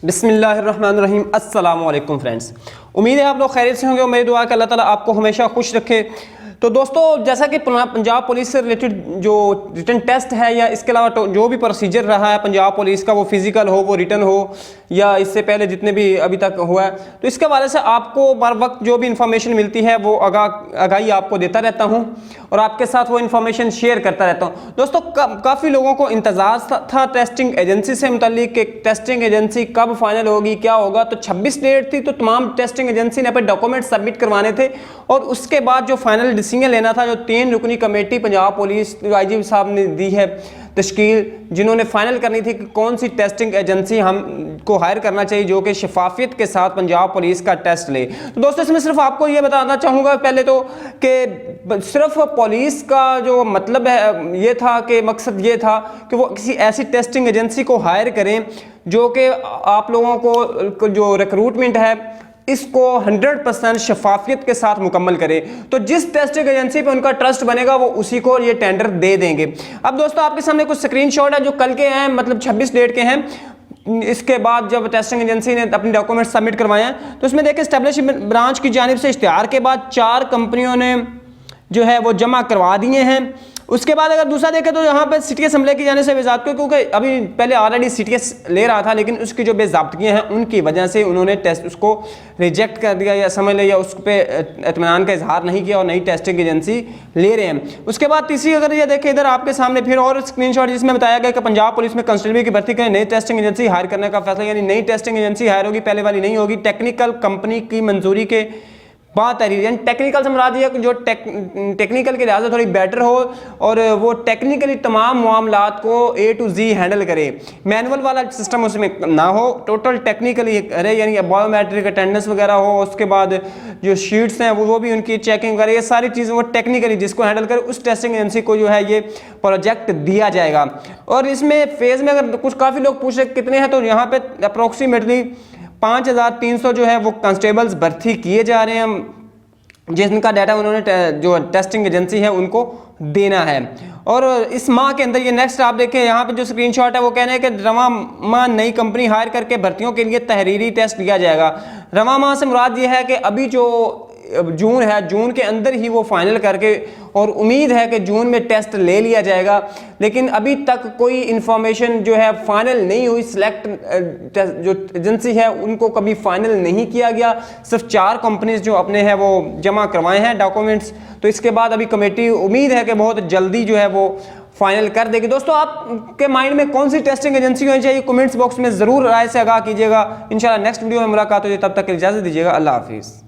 बिस्मिल्लाहिर्रहमानिर्रहीम। अस्सलाम वालेकुम फ्रेंड्स, उम्मीद है आप लोग खैरियत से होंगे। मेरी दुआ है कि अल्लाह ताला आपको हमेशा खुश रखे। तो दोस्तों, जैसा कि पंजाब पुलिस से रिलेटेड जो रिटन टेस्ट है या इसके अलावा जो भी प्रोसीजर रहा है पंजाब पुलिस का, वो फिजिकल हो, वो रिटन हो, या इससे पहले जितने भी अभी तक हुआ है, तो इसके बारे से आपको बर वक्त जो भी इंफॉर्मेशन मिलती है वो आगाही आपको देता रहता हूँ और आपके साथ वो इन्फॉर्मेशन शेयर करता रहता हूँ। दोस्तों, काफ़ी लोगों को इंतज़ार था टेस्टिंग एजेंसी से मुतालिक कि टेस्टिंग एजेंसी कब फाइनल होगी, क्या होगा। तो 26 डेट थी, तो तमाम टेस्टिंग एजेंसी ने अपने डॉक्यूमेंट सबमिट करवाने थे और उसके बाद जो फाइनल डिसीजन लेना था, जो 3 रुकनी कमेटी पंजाब पुलिस आईजी साहब ने दी है तश्कील, जिन्होंने फाइनल करनी थी कि कौन सी टेस्टिंग एजेंसी हमको हायर करना चाहिए जो कि शफाफियत के साथ पंजाब पुलिस का टेस्ट ले। तो दोस्तों, इसमें सिर्फ आपको ये बताना चाहूँगा पहले तो कि सिर्फ पुलिस का जो मतलब है ये था कि मकसद ये था कि वो किसी ऐसी टेस्टिंग एजेंसी को हायर करें जो कि आप लोगों को जो रिक्रूटमेंट है इसको 100% शफाफियत के साथ मुकम्मल करे। तो जिस टेस्टिंग एजेंसी पे उनका ट्रस्ट बनेगा वो उसी को ये टेंडर दे देंगे। अब दोस्तों, आपके सामने कुछ स्क्रीनशॉट है जो कल के हैं, मतलब 26 डेट के हैं। इसके बाद जब टेस्टिंग एजेंसी ने अपने डॉक्यूमेंट सबमिट करवाए हैं, तो इसमें देखिए एस्टेब्लिशमेंट ब्रांच की जानिब से इश्तिहार के बाद 4 कंपनियों ने जो है वो जमा करवा दिए हैं। उसके बाद अगर दूसरा देखें तो यहाँ पे सिटी असम्बली की जाने से बेज़ाब्ते, क्योंकि अभी पहले ऑलरेडी सीटीएस ले रहा था, लेकिन उसकी जो बेज़ाब्तियाँ हैं उनकी वजह से उन्होंने टेस्ट उसको रिजेक्ट कर दिया या समझ लिया, उस पर इत्मीनान का इजहार नहीं किया और नई टेस्टिंग एजेंसी ले रहे हैं। उसके बाद तीसरी अगर ये देखें इधर आपके सामने फिर और स्क्रीनशॉट जिसमें बताया गया कि पंजाब पुलिस में कांस्टेबल की भर्ती करें, नई टेस्टिंग एजेंसी हायर करने का फैसला, यानी नई टेस्टिंग एजेंसी हायर होगी, पहले वाली नहीं होगी। टेक्निकल कंपनी की मंजूरी के बात है, टेक्निकल से मुराद ये जो टेक्निकल के लिहाज से थोड़ी बेटर हो और वो टेक्निकली तमाम मामलात को A to Z हैंडल करे, मैनुअल वाला सिस्टम उसमें ना हो, टोटल टेक्निकली करे, यानी बायोमेट्रिक अटेंडेंस वगैरह हो। उसके बाद जो शीट्स हैं वो भी उनकी चेकिंग करे, ये सारी चीज़ें वो टेक्निकली जिसको हैंडल करे उस टेस्टिंग एजेंसी को जो है ये प्रोजेक्ट दिया जाएगा। और इसमें फेज़ में अगर कुछ काफ़ी लोग पूछ रहे कितने हैं, तो यहाँ पे अप्रोक्सीमेटली 5300 जो है वो कांस्टेबल्स भर्ती किए जा रहे हैं, जिनका डाटा उन्होंने जो टेस्टिंग एजेंसी है उनको देना है। और इस माह के अंदर ये नेक्स्ट आप देखें यहाँ पे जो स्क्रीनशॉट है वो कह रहे हैं कि रवां माह नई कंपनी हायर करके भर्तियों के लिए तहरीरी टेस्ट लिया जाएगा। रवां माह से मुराद ये है कि अभी जो जून है, जून के अंदर ही वो फाइनल करके, और उम्मीद है कि जून में टेस्ट ले लिया जाएगा। लेकिन अभी तक कोई इंफॉर्मेशन जो है फाइनल नहीं हुई, सिलेक्ट जो एजेंसी है उनको कभी फाइनल नहीं किया गया। सिर्फ 4 कंपनीज जो अपने हैं वो जमा करवाए हैं डॉक्यूमेंट्स। तो इसके बाद अभी कमेटी उम्मीद है कि बहुत जल्दी जो है वो फाइनल कर देगी। दोस्तों, आपके माइंड में कौन सी टेस्टिंग एजेंसी होनी चाहिए कमेंट्स बॉक्स में ज़रूर राय से आगाह कीजिएगा। इंशाल्लाह नेक्स्ट वीडियो में मुलाकात होगी, तब तक इजाज़त दीजिएगा। अल्लाह हाफिज़।